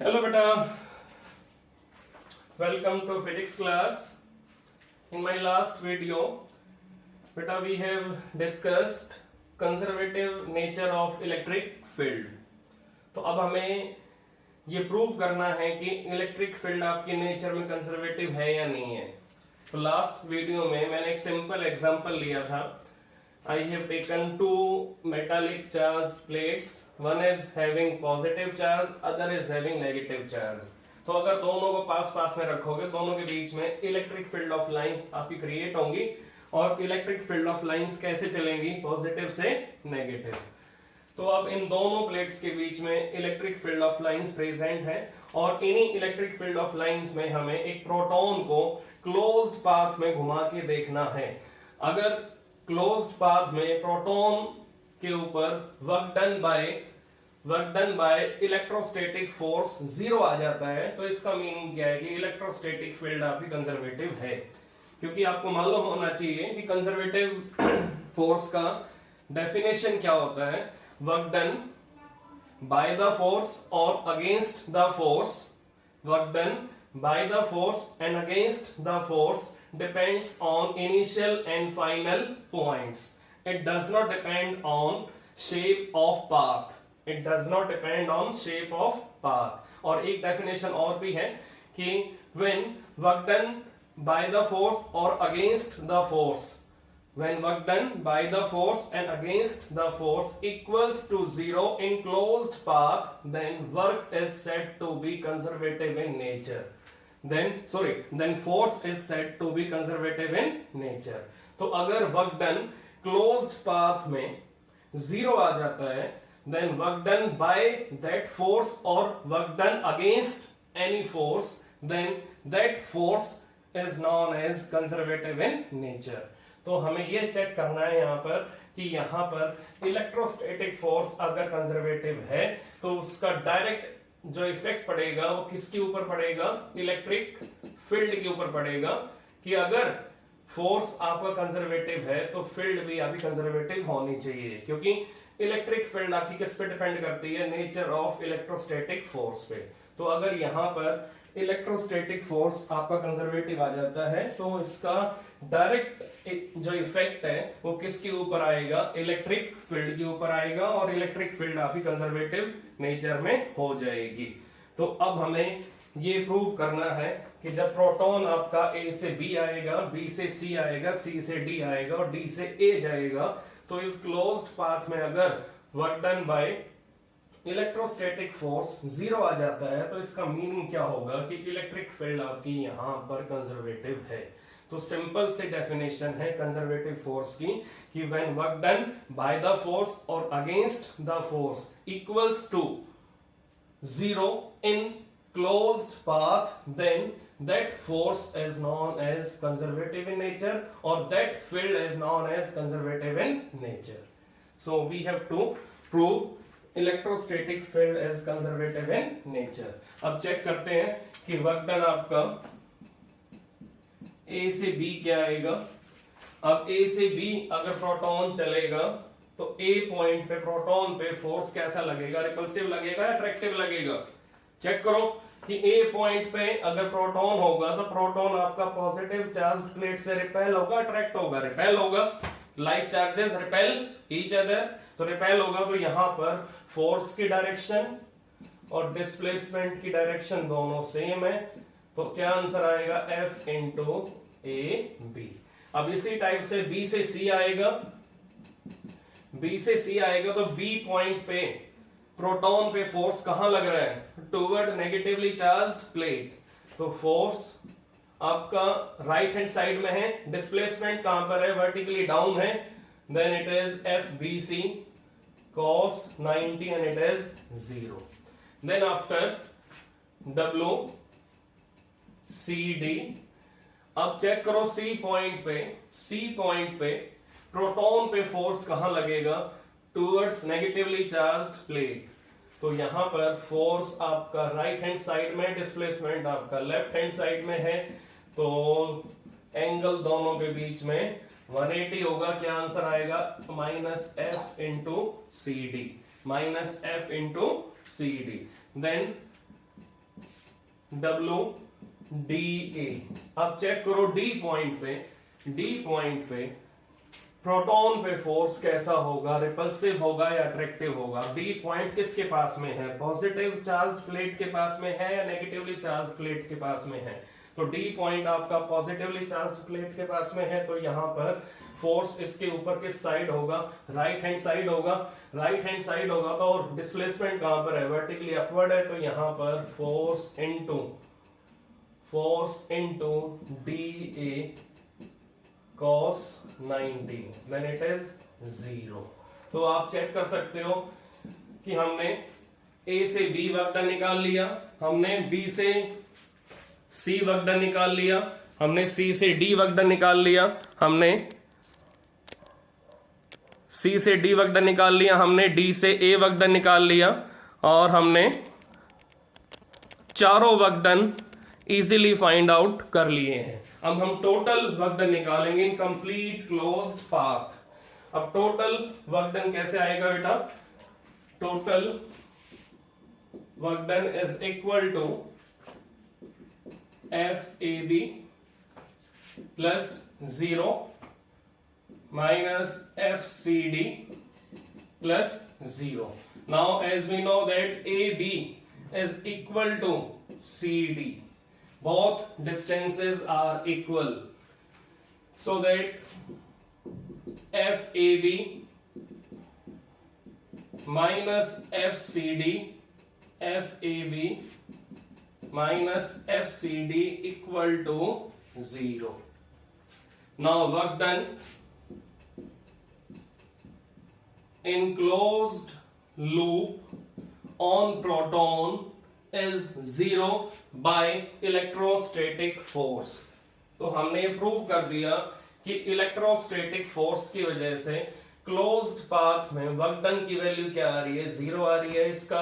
Hello beta, welcome to physics class. In my last video, beta we have discussed conservative nature of electric field. तो अब हमें ये prove करना है कि इलेक्ट्रिक फील्ड आपके नेचर में कंजर्वेटिव है या नहीं है। तो लास्ट वीडियो में मैंने एक सिंपल एग्जांपल लिया था। I have taken two metallic charged plates. One is having positive charge, other is having negative charge. तो अगर दोनों को पास पास में रखोगे, दोनों के बीच में इलेक्ट्रिक फील्ड ऑफ लाइंस आपकी क्रिएट होंगी। और इलेक्ट्रिक फील्ड ऑफ लाइंस कैसे चलेंगी? पॉजिटिव से नेगेटिव। तो अब इन दोनों प्लेट्स के बीच में electric field of lines present है और इन्हीं इलेक्ट्रिक फील्ड ऑफ लाइंस में हमें एक प्रोटॉन को क्लोज्ड पाथ में घुमा के देखना है। अगर क्लोज्ड पाथ में प्रोटॉन के ऊपर work done by electrostatic force 0 आ जाता है, तो इसका मीनिंग क्या है कि इलेक्ट्रोस्टैटिक फील्ड आपकी कंजर्वेटिव है। क्योंकि आपको मालूम होना चाहिए कि कंजर्वेटिव फोर्स का डेफिनेशन क्या होता है। Work done by the force और against the force, work done by the force and against the force depends on initial and final points. It does not depend on shape of path. It does not depend on shape of path. और एक definition और भी है कि when work done by the force or against the force, when work done by the force and against the force equals to 0 in closed path, then work is said to be conservative in nature. Then force is said to be conservative in nature. तो अगर work done closed path में 0 आ जाता है, then work done by that force or work done against any force, then that force is known as conservative in nature. तो हमें ये check करना है यहाँ पर कि यहाँ पर इलेक्ट्रोस्टैटिक फोर्स अगर कंजर्वेटिव है तो उसका डायरेक्ट जो इफेक्ट पड़ेगा वो किसके ऊपर पड़ेगा? इलेक्ट्रिक फील्ड के ऊपर पड़ेगा। कि अगर फोर्स आपका कंजर्वेटिव है तो फील्ड भी आपकी कंजर्वेटिव होनी चाहिए, क्योंकि इलेक्ट्रिक फील्ड आपकी किस पे डिपेंड करती है? नेचर ऑफ इलेक्ट्रोस्टैटिक फोर्स पे। तो अगर यहाँ पर इलेक्ट्रोस्टैटिक फोर्स आपका कंजर्वेटिव आ जाता है तो इसका डायरेक्ट जो इफेक्ट है वो किसके ऊपर आएगा? इलेक्ट्रिक फील्ड के ऊपर आएगा और इलेक्ट्रिक फील्ड आपकी कंजर्वेटिव नेचर में हो जाएगी। तो अब हमें ये प्रूव करना है कि जब प्रोटॉन आपका A से B आएगा, B से C आएगा, C से D आएगा और D से A जाएगा, तो इस क्लोज्ड पाथ में अगर work done by electrostatic force 0 आ जाता है तो इसका मीनिंग क्या होगा कि इलेक्ट्रिक फील्ड आपकी यहां पर कंजर्वेटिव है। तो सिंपल से डेफिनेशन है कंजर्वेटिव फोर्स की कि when work done by the force और against the force equals to 0 in closed path, then that force is known as conservative in nature or that field is known as conservative in nature. So we have to prove electrostatic field is conservative in nature. अब check करते हैं कि work done आपका A से B क्या आएगा। अब A से B अगर प्रोटॉन चलेगा तो A पॉइंट पे प्रोटॉन पे फोर्स कैसा लगेगा? रिपल्सिव लगेगा या अट्रैक्टिव लगेगा? चेक करो कि A पॉइंट पे अगर प्रोटॉन होगा तो प्रोटॉन आपका पॉजिटिव चार्ज प्लेट से रिपेल होगा, अट्रैक्ट होगा? रिपेल होगा। Like charges repel each other, तो रिपेल होगा। तो यहां पर फोर्स की डायरेक्शन और डिस्प्लेसमेंट की डायरेक्शन दोनों सेम है। तो क्या आंसर आएगा? F into AB। अब इसी टाइप से B से C आएगा, B से C आएगा तो B पॉइंट पे प्रोटॉन पे फोर्स कहां लग रहा है? Toward negatively charged plate. तो फोर्स आपका राइट हैंड साइड में है, डिस्प्लेसमेंट कहां पर है? वर्टिकली डाउन है। Then it is FBC cos 90 and it is 0. Then after WCD, अब चेक करो C पॉइंट पे प्रोटॉन पे फोर्स कहां लगेगा? Towards negatively charged plate. तो यहां पर फोर्स आपका राइट हैंड साइड में, डिस्प्लेसमेंट आपका लेफ्ट हैंड साइड में है। तो एंगल दोनों के बीच में 180 होगा। क्या आंसर आएगा? -F into CD, -F into CD। Then W D A। अब चेक करो डी पॉइंट पे प्रोटॉन पे फोर्स कैसा होगा, रिपल्सिव होगा या अट्रैक्टिव होगा। डी पॉइंट किसके पास में है, पॉजिटिव चार्ज प्लेट के पास में है या नेगेटिवली चार्ज प्लेट के पास में है। तो डी पॉइंट आपका पॉजिटिवली चार्ज प्लेट के पास में है, तो यहां पर फोर्स इसके ऊपर किस साइड होगा, राइट हैंड साइड होगा। राइट हैंड साइड होगा तो डिस्प्लेसमेंट कहां पर है, वर्टिकली अपवर्ड है, तो यहां पर force into D A cos 90 then it is 0। तो आप चेक कर सकते हो कि हमने A से B वर्क डन निकाल लिया, हमने B से C वर्क डन निकाल लिया, हमने C से D वर्क डन निकाल लिया, हमने C से D वर्क डन निकाल लिया, हमने D से A वर्क डन निकाल लिया, और हमने चारों work done easily find out कर लिए हैं। अब हम टोटल वर्क डन निकालेंगे इन कंप्लीट क्लोज्ड पाथ। अब टोटल वर्क डन कैसे आएगा बेटा, total work done is equal to FAB plus 0 minus FCD plus 0। Now as we know that AB is equal to CD, both distances are equal, so that FAB minus FCD equal to 0। now work done in closed loop on proton is 0 by electrostatic force। तो हमने prove कर दिया कि electrostatic force की वजह से closed path में work done की वैल्यू क्या आ रही है, 0 आ रही है। इसका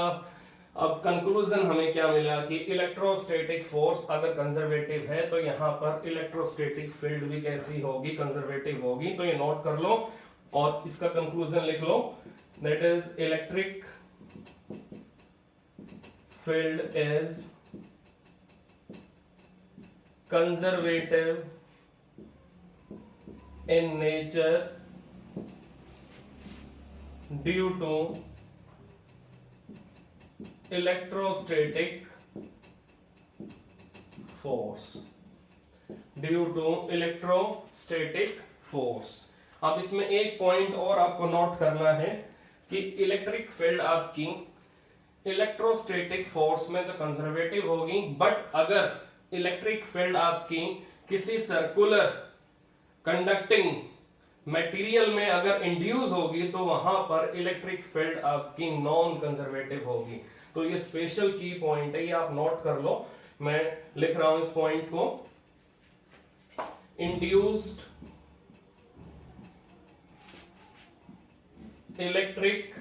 अब कंक्लूजन हमें क्या मिला कि इलेक्ट्रोस्टैटिक फोर्स अगर कंजर्वेटिव है तो यहां पर इलेक्ट्रोस्टैटिक फील्ड भी कैसी होगी, कंजर्वेटिव होगी। तो ये नोट कर लो और इसका कंक्लूजन लिख लो, that is electric field is conservative in nature due to electrostatic force। अब इसमें एक पॉइंट और आपको नोट करना है कि इलेक्ट्रिक फील्ड आपकी इलेक्ट्रोस्टैटिक फोर्स में तो कंजर्वेटिव होगी, बट अगर इलेक्ट्रिक फील्ड आपकी किसी सर्कुलर कंडक्टिंग मटेरियल में अगर इंड्यूस होगी तो वहां पर इलेक्ट्रिक फील्ड आपकी नॉन कंजर्वेटिव होगी। तो ये स्पेशल की पॉइंट है, ये आप नोट कर लो। मैं लिख रहा हूं इस पॉइंट को, induced electric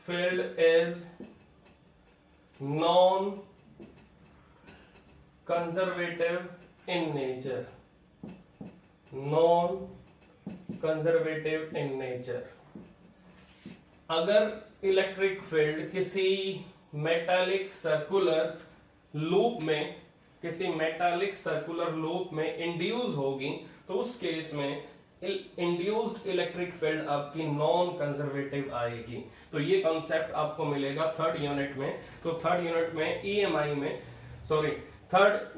field is non-conservative in nature। अगर इलेक्ट्रिक फील्ड किसी मेटालिक सर्कुलर लूप में इंड्यूस होगी तो उस केस में इंड्यूस्ड इलेक्ट्रिक फील्ड आपकी नॉन कंजर्वेटिव आएगी। तो ये कॉन्सेप्ट आपको मिलेगा थर्ड यूनिट में। तो थर्ड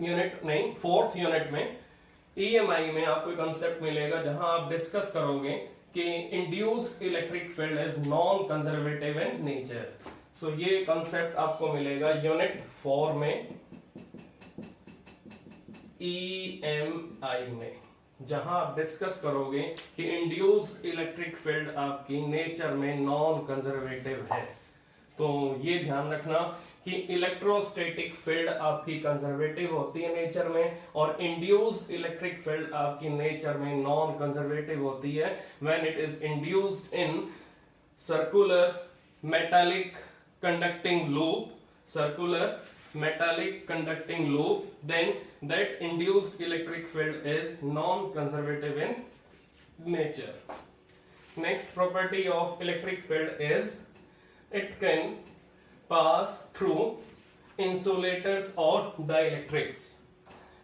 यूनिट में फोर्थ यूनिट में EMI में आपको कॉन्सेप्ट मिलेगा जहां आप डिस्कस करोगे कि induced electric field is non conservative in nature. So ये कॉन्सेप्ट आपको मिलेगा यूनिट 4 में EMI में, जहां आप डिस्कस करोगे कि इंड्यूस्ड इलेक्ट्रिक फील्ड आपकी नेचर में नॉन कंजर्वेटिव है। तो ये ध्यान रखना कि इलेक्ट्रोस्टैटिक फील्ड आपकी कंजर्वेटिव होती है नेचर में, और इंड्यूस्ड इलेक्ट्रिक फील्ड आपकी नेचर में नॉन कंजर्वेटिव होती है when it is induced in circular metallic conducting loop, then that induced electric field is non-conservative in nature। Next property of electric field is it can pass through insulators और dielectrics.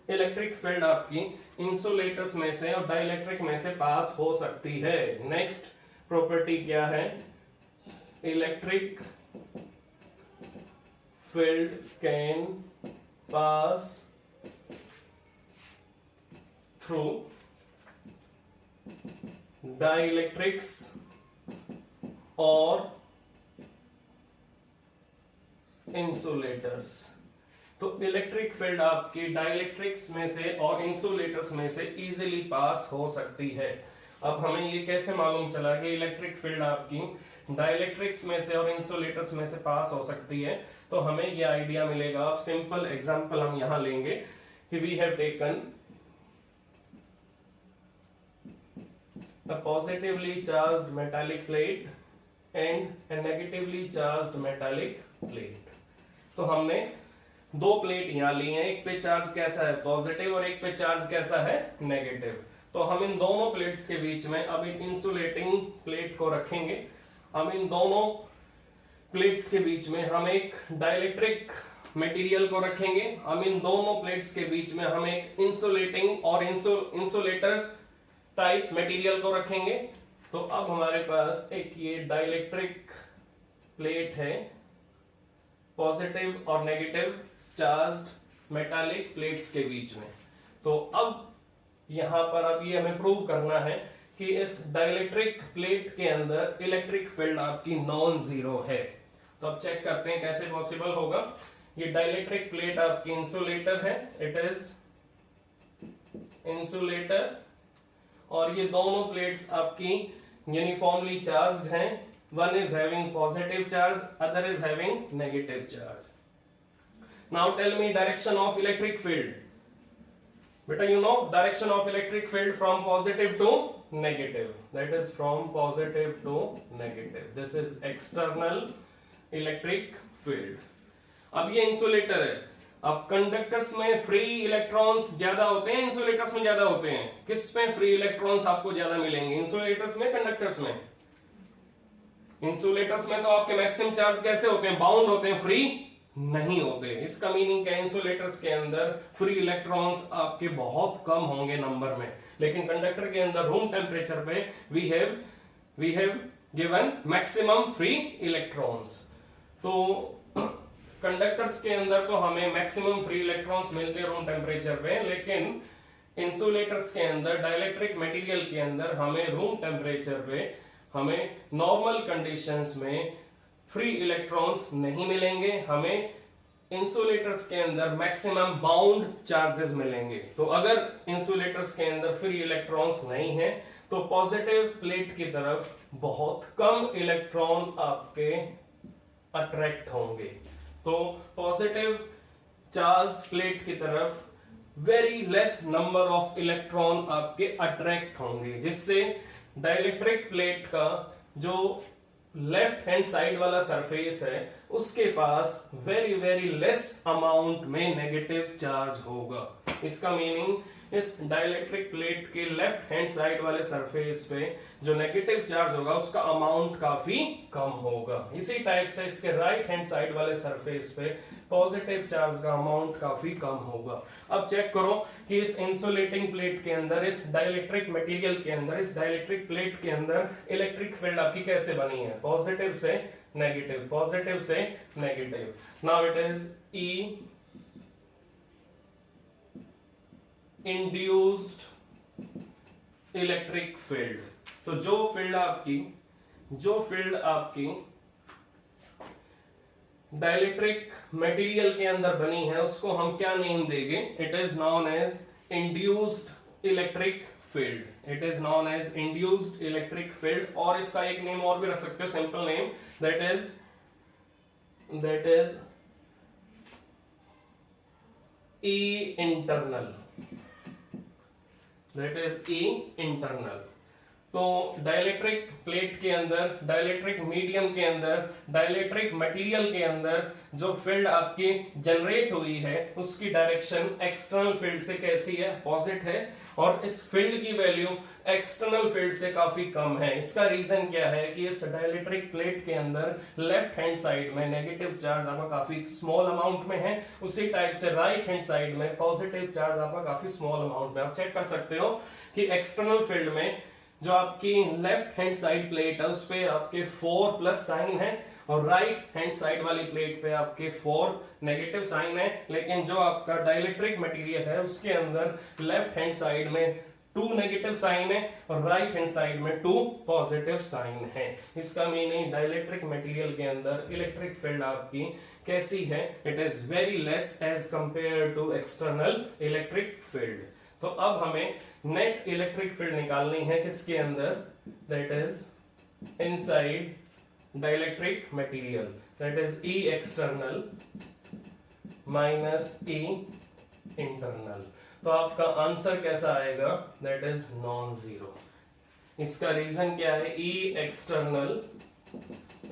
Electric field आपकी insulators में से और dielectric में से पास हो सकती है। नेक्स्ट प्रॉपर्टी क्या है? Electric field can pass through dielectrics और इंसुलेटर्स। तो इलेक्ट्रिक फील्ड आपकी डाइलेक्ट्रिक्स में से और इंसुलेटर्स में से इजीली पास हो सकती है। अब हमें ये कैसे मालूम चला कि इलेक्ट्रिक फील्ड आपकी डाइलेक्ट्रिक्स में से और इंसुलेटर्स में से पास हो सकती है? तो हमें ये आइडिया मिलेगा। अब सिंपल एग्जांपल हम यहां लेंगे कि we have taken a positively charged metallic plate and a negatively charged metallic plate। तो हमने दो प्लेट यहां ली हैं, एक पे चार्ज कैसा है पॉजिटिव और एक पे चार्ज कैसा है नेगेटिव। तो हम इन दोनों प्लेट्स के बीच में अब एक इंसुलेटिंग प्लेट को रखेंगे। हम इन दोनों प्लेट्स के बीच में हम एक डाइलेक्ट्रिक मटेरियल को रखेंगे। हम इन दोनों प्लेट्स के बीच में हम एक इंसुलेटिंग और इंसुलेटर टाइप मटेरियल को रखेंगे। तो अब हमारे पास एक ये डाइलेक्ट्रिक प्लेट है, पॉजिटिव और नेगेटिव चार्ज्ड मेटालिक प्लेट्स के बीच में। तो अब यहां पर अब ये हमें प्रूव करना है कि इस डाइलेक्ट्रिक प्लेट के अंदर इलेक्ट्रिक फील्ड आपकी नॉन जीरो है। तो अब चेक करते हैं कैसे पॉसिबल होगा। ये डाइलेक्ट्रिक प्लेट आपकी इंसुलेटर है, इट इज इंसुलेटर, और ये दोनों प्लेट्स आपकी यूनिफॉर्मली चार्ज्ड हैं। One is having positive charge, other is having negative charge. Now tell me direction of electric field. बेटा you know direction of electric field from positive to negative, that is from positive to negative. This is external electric field. अब ये insulator है। अब conductors में free electrons ज्यादा होते हैं, insulators में ज्यादा होते हैं? किस में फ्री इलेक्ट्रॉन्स आपको ज्यादा मिलेंगे, इंसुलेटर्स में कंडक्टर्स में? इंसुलेटर्स में तो आपके मैक्सिमम चार्ज कैसे होते हैं, बाउंड होते हैं, फ्री नहीं होते। इसका मीनिंग क्या है? इंसुलेटर्स के अंदर फ्री इलेक्ट्रॉन्स आपके बहुत कम होंगे नंबर में, लेकिन कंडक्टर के अंदर रूम टेम्परेचर पे we have given maximum free electrons. तो कंडक्टर्स के अंदर तो हमें मैक्सिमम फ्री इलेक्ट्रॉन्स मिलते हैं रूम टेम्परेचर पे, लेकिन इंसुलेटर्स के अंदर, डाइलेक्ट्रिक मटेरियल के अंदर हमें रूम टेम्परेचर पे, हमें नॉर्मल कंडीशंस में फ्री इलेक्ट्रॉन्स नहीं मिलेंगे। हमें इंसुलेटर्स के अंदर मैक्सिमम बाउंड चार्जेस मिलेंगे। तो अगर इंसुलेटर्स के अंदर फ्री इलेक्ट्रॉन्स नहीं है तो पॉजिटिव प्लेट की तरफ बहुत कम इलेक्ट्रॉन आपके अट्रैक्ट होंगे। तो पॉजिटिव चार्ज प्लेट की तरफ very less number of electron आपके अट्रैक्ट होंगे, जिससे डाइलेक्ट्रिक प्लेट का जो लेफ्ट हैंड साइड वाला सरफेस है उसके पास वेरी वेरी लेस अमाउंट में नेगेटिव चार्ज होगा। इसका मीनिंग इस डाइलेक्ट्रिक प्लेट के लेफ्ट हैंड साइड वाले सरफेस पे जो नेगेटिव चार्ज होगा उसका अमाउंट काफी कम होगा। इसी टाइप से इसके राइट हैंड साइड वाले सरफेस पे पॉजिटिव चार्ज का अमाउंट काफी कम होगा। अब चेक करो कि इस इंसुलेटिंग प्लेट के अंदर, इस डाइलेक्ट्रिक मटेरियल के अंदर, इस डाइलेक्ट्रिक प्लेट के अंदर इलेक्ट्रिक फील्ड आपकी कैसे बनी है, पॉजिटिव से नेगेटिव, पॉजिटिव से negative. Now it is E induced electric field. तो जो फील्ड आपकी डाइलेक्ट्रिक मटेरियल के अंदर बनी है उसको हम क्या नेम देंगे? It is known as induced electric field. It is known as induced electric field. और इसका एक नेम और भी रख सकते हो, simple name, that is E internal. That is E internal. तो डाइलेक्ट्रिक प्लेट के अंदर, डाइलेक्ट्रिक मीडियम के अंदर, डाइलेक्ट्रिक मटेरियल के अंदर जो फील्ड आपकी जनरेट हुई है उसकी डायरेक्शन एक्सटर्नल फील्ड से कैसी है, अपोजिट है। और इस फील्ड की वैल्यू एक्सटर्नल फील्ड से काफी कम है। इसका रीजन क्या है कि इस डाइलेक्ट्रिक प्लेट के अंदर लेफ्ट हैंड साइड में नेगेटिव चार्ज आपका काफी स्मॉल अमाउंट में है, उसी टाइप से राइट हैंड साइड में पॉजिटिव चार्ज आपका काफी स्मॉल अमाउंट में। आप चेक कर सकते हो कि एक्सटर्नल फील्ड में जो आपकी लेफ्ट हैंड साइड प्लेट है उस पे आपके 4 प्लस साइन है और राइट हैंड साइड वाली प्लेट पे आपके 4 नेगेटिव साइन है, लेकिन जो आपका डाइलेक्ट्रिक मटेरियल है उसके अंदर लेफ्ट हैंड साइड में 2 नेगेटिव साइन है और राइट हैंड साइड में 2 पॉजिटिव साइन है। इसका मीनिंग डाइलेक्ट्रिक मटेरियल के अंदर इलेक्ट्रिक फील्ड आपकी कैसी है, it is very less as compare to external electric field. तो अब हमें नेट इलेक्ट्रिक फील्ड निकालनी है किसके अंदर, that is inside dielectric material, that is E external minus E internal. तो आपका आंसर कैसा आएगा, दैट इज नॉन जीरो। इसका रीजन क्या है, E external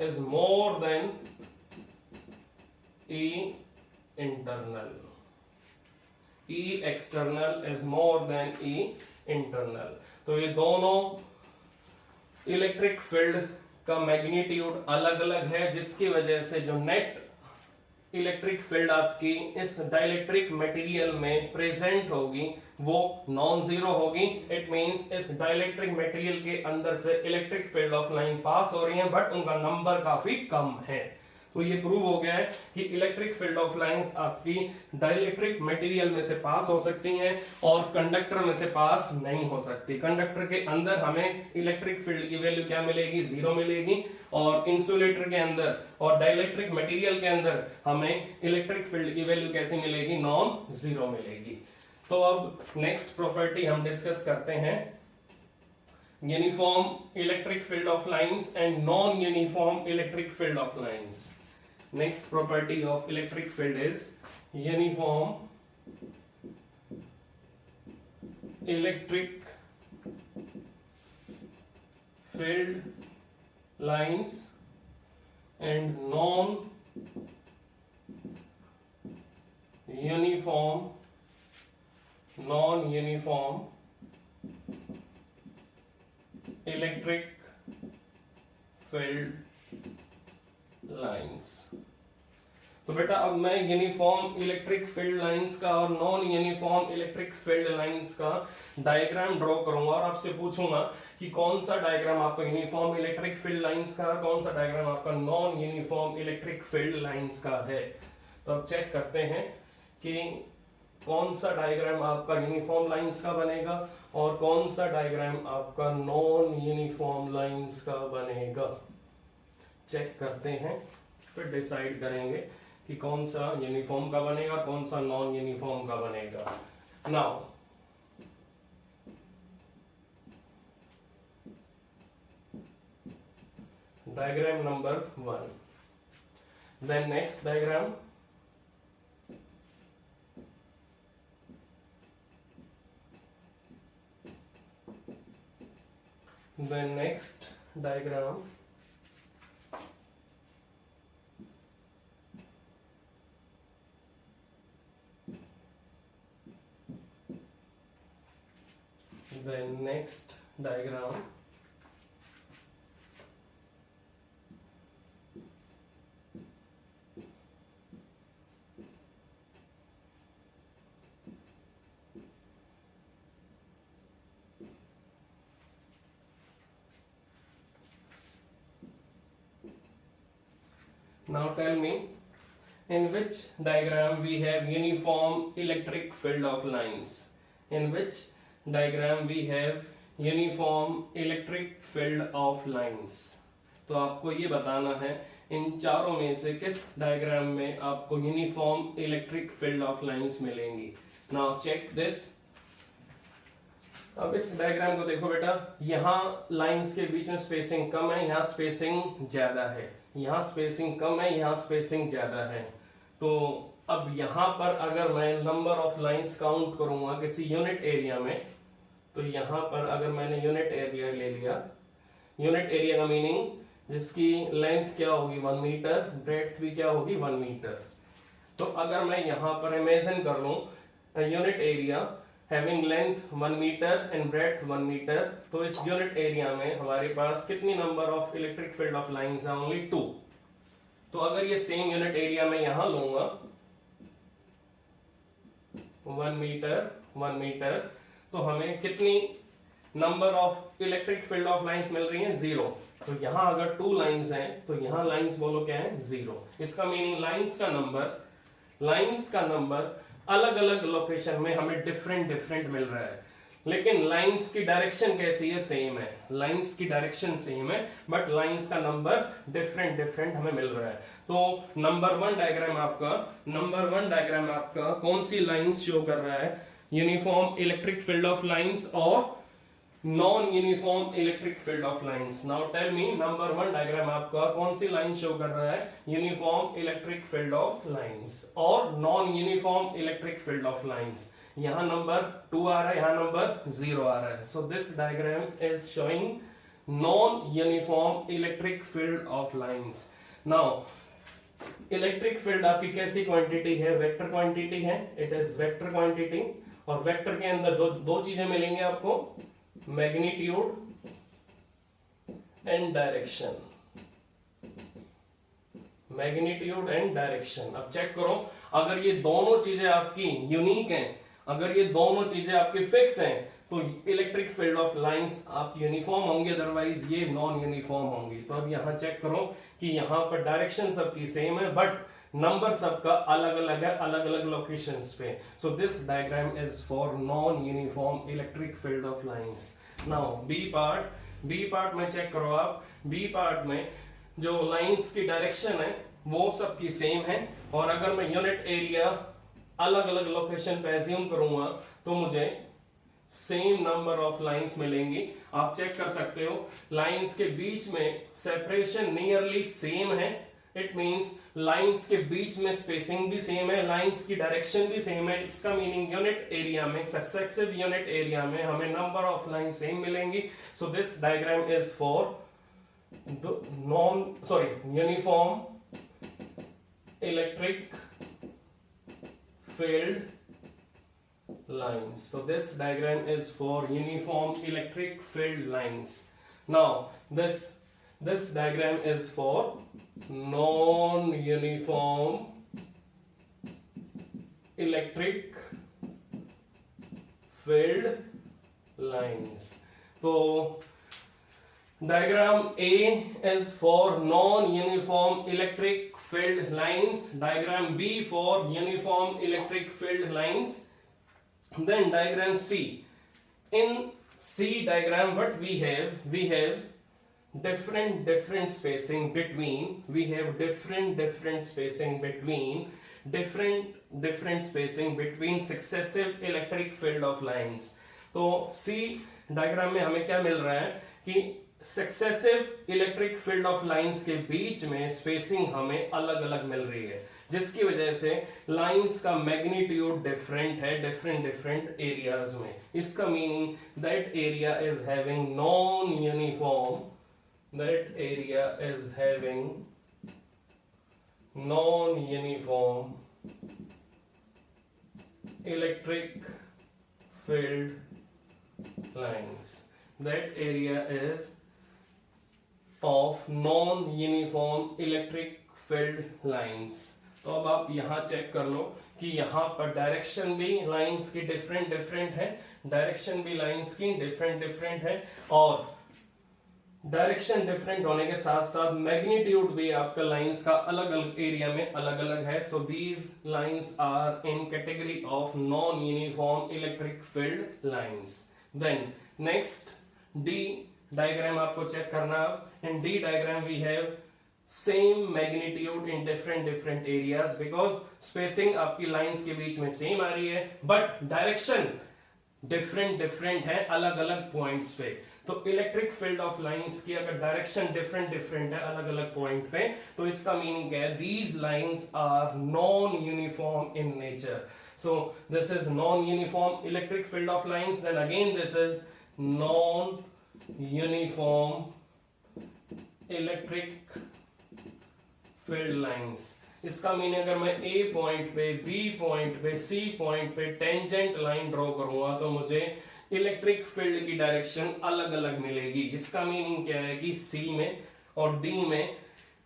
is more than E internal, E external is more than E internal. तो ये दोनों इलेक्ट्रिक फील्ड का मैग्नीट्यूड अलग अलग है, जिसकी वजह से जो नेट इलेक्ट्रिक फील्ड आपकी इस डाइलेक्ट्रिक मटेरियल में प्रेजेंट होगी वो नॉन जीरो होगी। इट मींस इस डाइलेक्ट्रिक मटेरियल के अंदर से इलेक्ट्रिक फील्ड ऑफ लाइन पास हो रही है बट उनका नंबर काफी कम है। तो ये प्रूव हो गया है कि इलेक्ट्रिक फील्ड ऑफ लाइंस आपकी डाइलेक्ट्रिक मटेरियल में से पास हो सकती हैं और कंडक्टर में से पास नहीं हो सकती। कंडक्टर के अंदर हमें इलेक्ट्रिक फील्ड की वैल्यू क्या मिलेगी, जीरो मिलेगी, और इंसुलेटर के अंदर और डाइलेक्ट्रिक मटेरियल के अंदर हमें इलेक्ट्रिक फील्ड की वैल्यू कैसी मिलेगी, नॉन जीरो मिलेगी। तो अब नेक्स्ट प्रॉपर्टी हम डिस्कस करते हैं, uniform electric field of lines and non uniform electric field of lines. Next property of electric field is uniform electric field lines and non-uniform electric field lines. तो बेटा अब मैं यूनिफॉर्म इलेक्ट्रिक फील्ड लाइंस का और non uniform electric field lines का diagram draw करूंगा और आपसे पूछूंगा कि कौन सा डायग्राम आपका यूनिफॉर्म इलेक्ट्रिक फील्ड लाइंस का, कौन सा डायग्राम आपका non uniform electric field lines का है। तो अब चेक करते हैं कि कौन सा डायग्राम आपका यूनिफॉर्म लाइंस का बनेगा और कौन सा डायग्राम आपका नॉन यूनिफॉर्म लाइंस का बनेगा। चेक करते हैं फिर डिसाइड करेंगे कि कौन सा यूनिफॉर्म का बनेगा, कौन सा नॉन यूनिफॉर्म का बनेगा। Now diagram number 1, then next diagram, then next diagram, then next diagram, now tell me in which diagram we have uniform electric field of lines, in which diagram we have uniform electric field of lines। तो आपको ये बताना है इन चारों में से किस diagram में आपको uniform electric field of lines मिलेंगी। Now check this. अब इस डायग्राम को देखो बेटा, यहाँ लाइंस के बीच में स्पेसिंग कम है, यहाँ स्पेसिंग ज्यादा है, यहाँ स्पेसिंग कम है, यहाँ स्पेसिंग ज्यादा है। तो अब यहाँ पर अगर मैं नंबर ऑफ लाइंस काउंट करूंगा किसी यूनिट एरिया में, तो यहाँ पर अगर मैंने यूनिट एरिया ले लिया, यूनिट एरिया का मीनिंग जिसकी लेंथ क्या होगी 1 मीटर, ब्रेड्थ भी क्या होगी 1 मीटर। तो अगर मैं यहाँ पर इमेजिन कर लूं unit area having length 1 metre and breadth 1 metre. तो इस यूनिट एरिया में हमारे पास कितनी number of electric field of lines है? ओनली 2। तो अगर ये सेम यूनिट एरिया में यहां लूंगा 1 मीटर, तो हमें कितनी number of electric field of lines मिल रही है? 0। तो यहां अगर 2 लाइंस हैं तो यहां लाइंस बोलो क्या है? 0। इसका मीनिंग लाइंस का नंबर अलग अलग लोकेशन में हमें डिफरेंट मिल रहा है, लेकिन लाइंस की डायरेक्शन कैसी है? सेम है। लाइंस की डायरेक्शन सेम है, बट लाइंस का नंबर डिफरेंट हमें मिल रहा है। तो नंबर वन डायग्राम आपका कौन सी लाइंस शो कर रहा है? Uniform electric field of lines और non uniform electric field of lines. Now tell me, number one diagram आपका कौन सी लाइन शो कर रहा है? Uniform electric field of lines और non uniform electric field of lines. यहां नंबर 2 आ रहा है, यहां नंबर 0 आ रहा है। So this diagram is showing non uniform electric field of lines. Now electric field आपकी कैसी क्वांटिटी है? वेक्टर क्वांटिटी है। इट इज वेक्टर क्वांटिटी, और वेक्टर के अंदर दो चीजें मिलेंगी आपको, magnitude and direction. Magnitude and direction. अब चेक करो, अगर ये दोनों चीजें आपकी यूनिक हैं, अगर ये दोनों चीजें आपकी फिक्स हैं, तो इलेक्ट्रिक फील्ड ऑफ लाइंस आप यूनिफॉर्म होंगे, अदरवाइज ये नॉन यूनिफॉर्म होंगी। तो अब यहां चेक करो कि यहां पर डायरेक्शन सबकी सेम है, बट नंबर सबका अलग अलग है, अलग अलग लोकेशंस पे। So this diagram is for non uniform electric field of lines. Now B part में चेक करो आप। बी पार्ट में जो लाइंस की डायरेक्शन है वो सबकी सेम है, और अगर मैं यूनिट एरिया अलग अलग लोकेशन पे एज्यूम करूंगा तो मुझे सेम नंबर ऑफ लाइंस मिलेंगी। आप चेक कर सकते हो, लाइंस के बीच में सेपरेशन नियरली सेम है। इट मींस लाइंस के बीच में स्पेसिंग भी सेम है, लाइंस की डायरेक्शन भी सेम है। इसका मीनिंग यूनिट एरिया में, सक्सेसिव यूनिट एरिया में हमें नंबर ऑफ लाइन सेम मिलेंगी। सो this diagram is for uniform electric field lines. So this diagram is for uniform electric field lines. Now this diagram is for non-uniform electric field lines. So diagram A is for non-uniform electric field lines, diagram B for uniform electric field lines. Then diagram C. In C diagram what we have different spacing between, different spacing between successive electric field of lines. तो C diagram में हमें क्या मिल रहा है कि successive electric field of lines के बीच में spacing हमें अलग अलग मिल रही है, जिसकी वजह से लाइंस का मैग्नीट्यूड डिफरेंट है डिफरेंट एरियाज में। इसका meaning that area is having non uniform electric field lines. That area is of non-uniform electric field lines. तो अब आप यहां चेक कर लो कि यहां पर डायरेक्शन भी लाइंस की डिफरेंट है, डायरेक्शन भी लाइंस की डिफरेंट है, और डायरेक्शन डिफरेंट होने के साथ साथ मैग्नीट्यूड भी आपका लाइंस का अलग अलग एरिया में अलग अलग है। So these lines are in category of non uniform electric field lines. Then next D diagram आपको चेक करना। in D diagram we have same magnitude in different areas because spacing आपकी lines के बीच में same आ रही है, but direction different है अलग अलग points पे। तो electric field of lines की अगर direction different है अलग अलग point पे, तो इसका meaning क्या है? These lines are non-uniform in nature. So this is non-uniform electric field of lines. Then again this is non-uniform electric field lines. इसका मीनिंग अगर मैं ए पॉइंट पे, बी पॉइंट पे, सी पॉइंट पे टेंजेंट लाइन ड्रॉ करूंगा तो मुझे electric field की डायरेक्शन अलग अलग मिलेगी। इसका मीनिंग क्या है कि सी में और डी में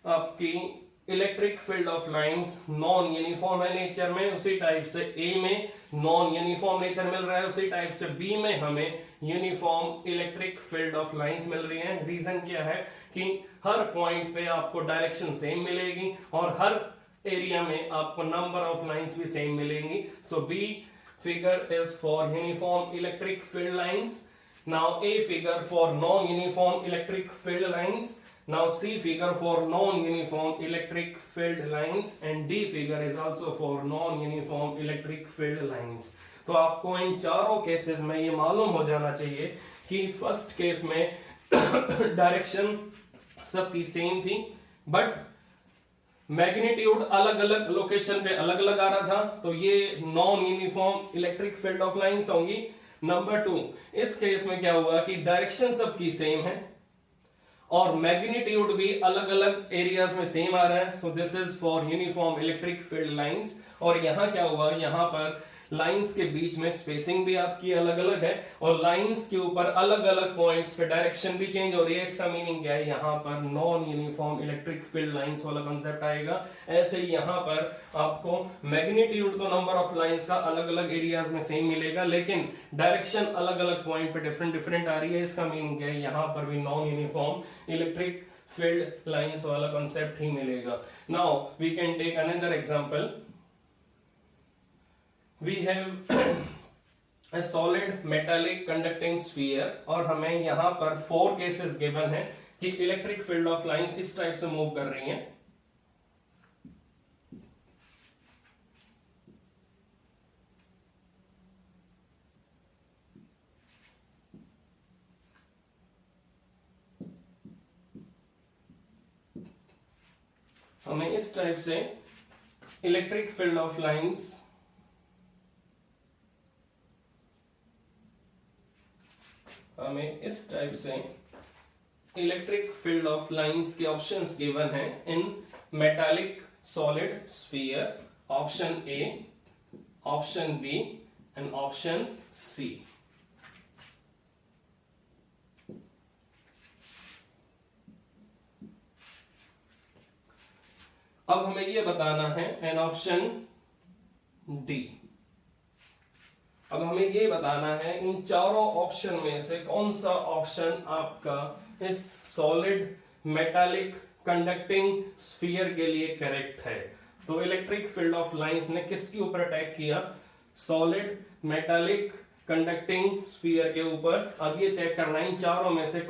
आपकी electric field of lines non uniform है नेचर में, उसी टाइप से ए में नॉन यूनिफॉर्म नेचर मिल रहा है, उसी टाइप से बी में हमें uniform electric field of lines मिल रही है। रीजन क्या है कि हर पॉइंट पे आपको डायरेक्शन सेम मिलेगी और हर एरिया में आपको नंबर ऑफ लाइंस भी सेम मिलेंगी। So B figure is for uniform electric field lines. Now A figure for non uniform electric field lines. Now C figure for non-uniform electric field lines and D figure is also for non-uniform electric field lines. तो आपको इन चारों cases में ये मालूम हो जाना चाहिए कि फर्स्ट केस में डायरेक्शन सबकी सेम थी बट मैग्नीट्यूड अलग अलग लोकेशन पे अलग अलग आ रहा था, तो ये non uniform electric field of lines होंगी। नंबर 2, इस केस में क्या हुआ कि डायरेक्शन सबकी सेम है और मैग्नीट्यूड भी अलग अलग एरियाज में सेम आ रहा है। So this is for uniform electric field lines. और यहाँ क्या हुआ, यहाँ पर लाइंस के बीच में स्पेसिंग भी आपकी अलग अलग है और लाइंस के ऊपर अलग अलग पॉइंट्स पे डायरेक्शन भी चेंज हो रही है। इसका मीनिंग क्या है, यहाँ पर non uniform electric field lines वाला कंसेप्ट आएगा। ऐसे ही यहाँ पर आपको मैग्नीट्यूड तो नंबर ऑफ लाइंस का अलग अलग एरियाज में सेम मिलेगा लेकिन डायरेक्शन अलग अलग पॉइंट पे डिफरेंट डिफरेंट आ रही है। इसका मीनिंग क्या है, यहाँ पर भी non uniform electric field lines वाला कंसेप्ट ही मिलेगा। Now we can take another example. We have a solid metallic conducting sphere और हमें यहाँ पर 4 केसेस गिवन है कि इलेक्ट्रिक फील्ड ऑफ लाइंस इस टाइप से मूव कर रही हैं। हमें इस टाइप से electric field of lines electric field of lines के ऑप्शंस गिवन है in metallic solid sphere, option A, option B and option C. अब हमें यह बताना है एन ऑप्शन डी। अब हमें ये बताना है इन चारों ऑप्शन में से कौन सा ऑप्शन आपका इस सॉलिड मेटालिक कंडक्टिंग स्फीयर के लिए करेक्ट है। तो इलेक्ट्रिक फील्ड ऑफ लाइंस ने किसके ऊपर अटैक किया, सॉलिड मेटालिक कंडक्टिंग स्फीयर के ऊपर। अब ये चेक करना है इन चारों में से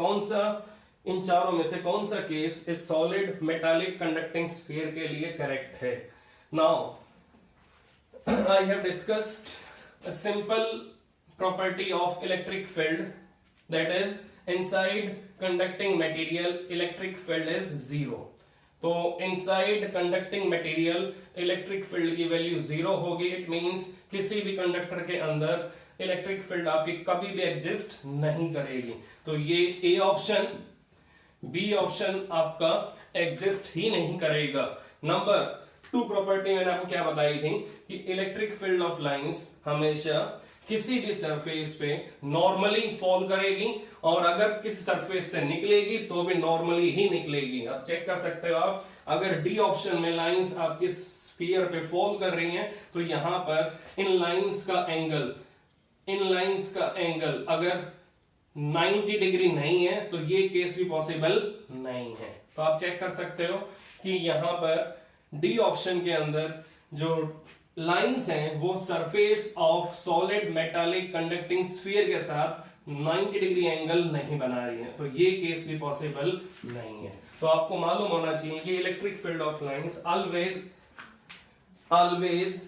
कौन सा केस इस सॉलिड मेटालिक कंडक्टिंग स्फीयर के लिए करेक्ट है। Now I have discussed a simple property of electric field, that is inside conducting material electric field is 0। तो inside conducting material electric field की वैल्यू 0 होगी। इट मींस किसी भी conductor के अंदर इलेक्ट्रिक फील्ड आपकी कभी भी एग्जिस्ट नहीं करेगी। तो ये ए ऑप्शन, बी ऑप्शन आपका एग्जिस्ट ही नहीं करेगा। नंबर 2 प्रॉपर्टी मैंने आपको क्या बताई थी कि इलेक्ट्रिक फील्ड ऑफ लाइंस हमेशा किसी भी सरफेस पे नॉर्मली फॉल करेगी और अगर किसी सरफेस से निकलेगी तो भी नॉर्मली ही निकलेगी। अब चेक कर सकते हो आप, अगर डी ऑप्शन में लाइंस आपकी स्फीयर पे फॉल कर रही हैं तो यहां पर इन लाइंस का एंगल अगर 90 डिग्री नहीं है तो ये केस भी पॉसिबल नहीं है। तो आप चेक कर सकते हो कि यहां पर डी ऑप्शन के अंदर जो लाइंस हैं वो surface of solid metallic conducting sphere के साथ 90 डिग्री एंगल नहीं बना रही है, तो ये केस भी पॉसिबल नहीं है। तो आपको मालूम होना चाहिए कि electric field of lines always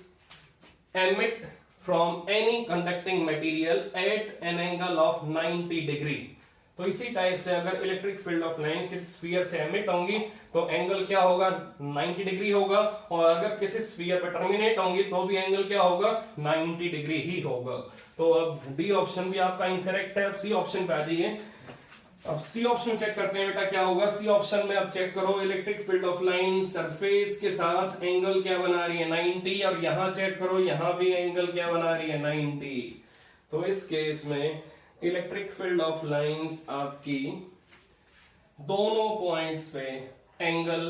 emit from any conducting material at an angle of 90 degree. तो इसी टाइप से अगर इलेक्ट्रिक फील्ड ऑफ लाइन किसी स्फीयर से एमिट होंगी तो एंगल क्या होगा, 90 डिग्री होगा, और अगर किसी स्फीयर पर टर्मिनेट होंगी तो भी एंगल क्या होगा, 90 डिग्री ही होगा। तो अब डी ऑप्शन भी आपका इनकरेक्ट है। अब सी ऑप्शन पे आ जाइए। अब सी ऑप्शन चेक करते हैं बेटा क्या होगा। सी ऑप्शन में अब चेक करो, electric field of line surface के साथ एंगल क्या बना रही है 90, और यहां चेक करो यहां भी एंगल क्या बना रही है 90। तो इस केस में इलेक्ट्रिक फील्ड ऑफ लाइंस आपकी दोनों पॉइंट्स पे एंगल